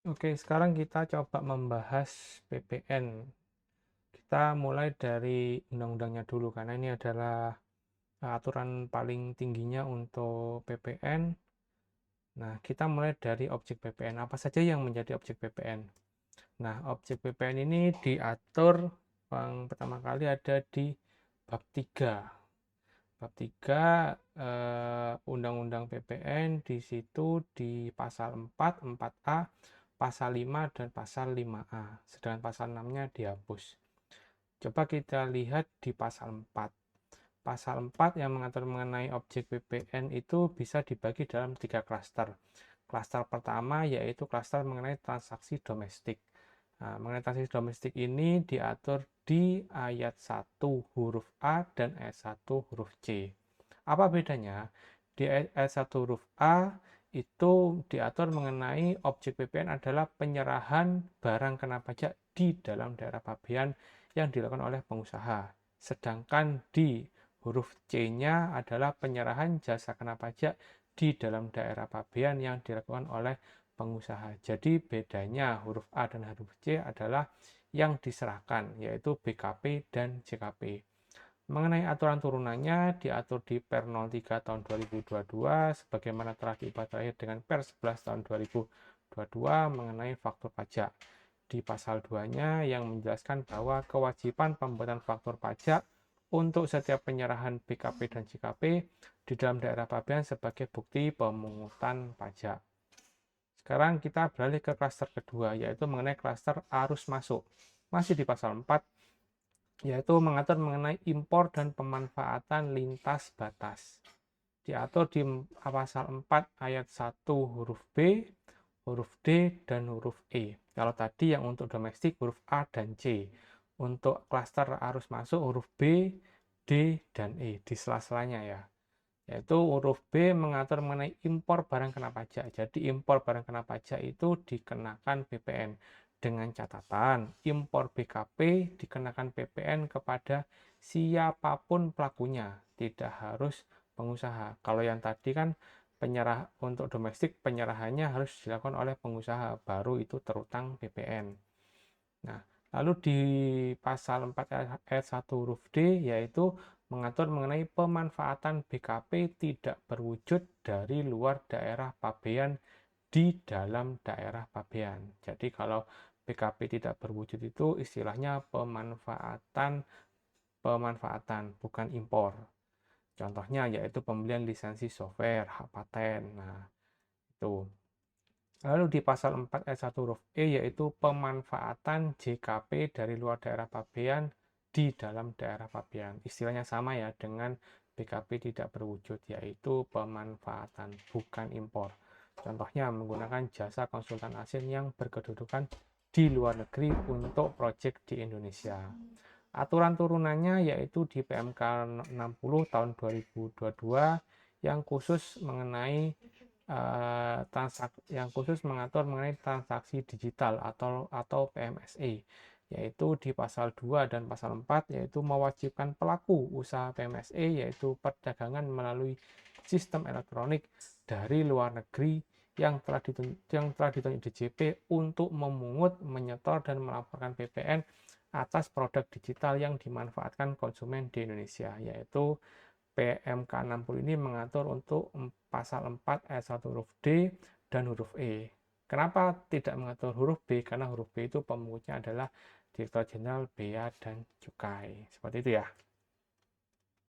Oke, sekarang kita coba membahas PPN. Kita mulai dari undang-undangnya dulu, karena ini adalah aturan paling tingginya untuk PPN. Nah, kita mulai dari objek PPN. Apa saja yang menjadi objek PPN? Nah, objek PPN ini diatur yang pertama kali ada di bab 3. Bab 3 Undang-Undang PPN di situ di pasal 4, 4A, pasal 5 dan pasal 5A. Sedangkan pasal 6-nya dihapus. Coba kita lihat di pasal 4. Pasal 4 yang mengatur mengenai objek PPN itu bisa dibagi dalam 3 klaster. Klaster pertama yaitu klaster mengenai transaksi domestik. Nah, mengenai transaksi domestik ini diatur di ayat 1 huruf A dan ayat 1 huruf C. Apa bedanya? Di ayat 1 huruf A itu diatur mengenai objek PPN adalah penyerahan barang kena pajak di dalam daerah pabean yang dilakukan oleh pengusaha. Sedangkan di huruf C-nya adalah penyerahan jasa kena pajak di dalam daerah pabean yang dilakukan oleh pengusaha. Jadi bedanya huruf A dan huruf C adalah yang diserahkan, yaitu BKP dan JKP. Mengenai aturan turunannya diatur di Per 03 tahun 2022 sebagaimana telah diubah terakhir dengan Per 11 tahun 2022 mengenai faktur pajak. Di pasal 2-nya yang menjelaskan bahwa kewajiban pembuatan faktur pajak untuk setiap penyerahan BKP dan JKP di dalam daerah pabean sebagai bukti pemungutan pajak. Sekarang kita beralih ke klaster kedua, yaitu mengenai klaster arus masuk. Masih di pasal 4, yaitu mengatur mengenai impor dan pemanfaatan lintas batas. Diatur di pasal 4 ayat 1 huruf B, huruf D, dan huruf E. Kalau tadi yang untuk domestik huruf A dan C. Untuk klaster arus masuk huruf B, D, dan E di sela-selanya ya. Yaitu huruf B mengatur mengenai impor barang kena pajak. Jadi impor barang kena pajak itu dikenakan PPN. Dengan catatan, impor BKP dikenakan PPN kepada siapapun pelakunya, tidak harus pengusaha. Kalau yang tadi kan penyerah untuk domestik penyerahannya harus dilakukan oleh pengusaha, baru itu terutang PPN. Nah, lalu di pasal 4 ayat 1 huruf D yaitu mengatur mengenai pemanfaatan BKP tidak berwujud dari luar daerah pabean di dalam daerah pabean. Jadi kalau BKP tidak berwujud itu istilahnya pemanfaatan bukan impor. Contohnya yaitu pembelian lisensi software, hak paten. Nah, itu. Lalu di pasal 4 ayat 1 huruf E yaitu pemanfaatan JKP dari luar daerah pabean di dalam daerah pabean. Istilahnya sama ya dengan BKP tidak berwujud, yaitu pemanfaatan bukan impor. Contohnya menggunakan jasa konsultan asing yang berkedudukan di luar negeri untuk proyek di Indonesia. Aturan turunannya yaitu di PMK 60 tahun 2022 yang khusus mengenai yang khusus mengatur mengenai transaksi digital atau PMSE, yaitu di pasal 2 dan pasal 4 yaitu mewajibkan pelaku usaha PMSE yaitu perdagangan melalui sistem elektronik dari luar negeri yang telah ditunjuk DJP untuk memungut, menyetor dan melaporkan PPN atas produk digital yang dimanfaatkan konsumen di Indonesia, yaitu PMK 60 ini mengatur untuk pasal 4 ayat 1 huruf D dan huruf E. Kenapa tidak mengatur huruf B? Karena huruf B itu pemungutnya adalah Direktur Jenderal Bea dan Cukai. Seperti itu ya.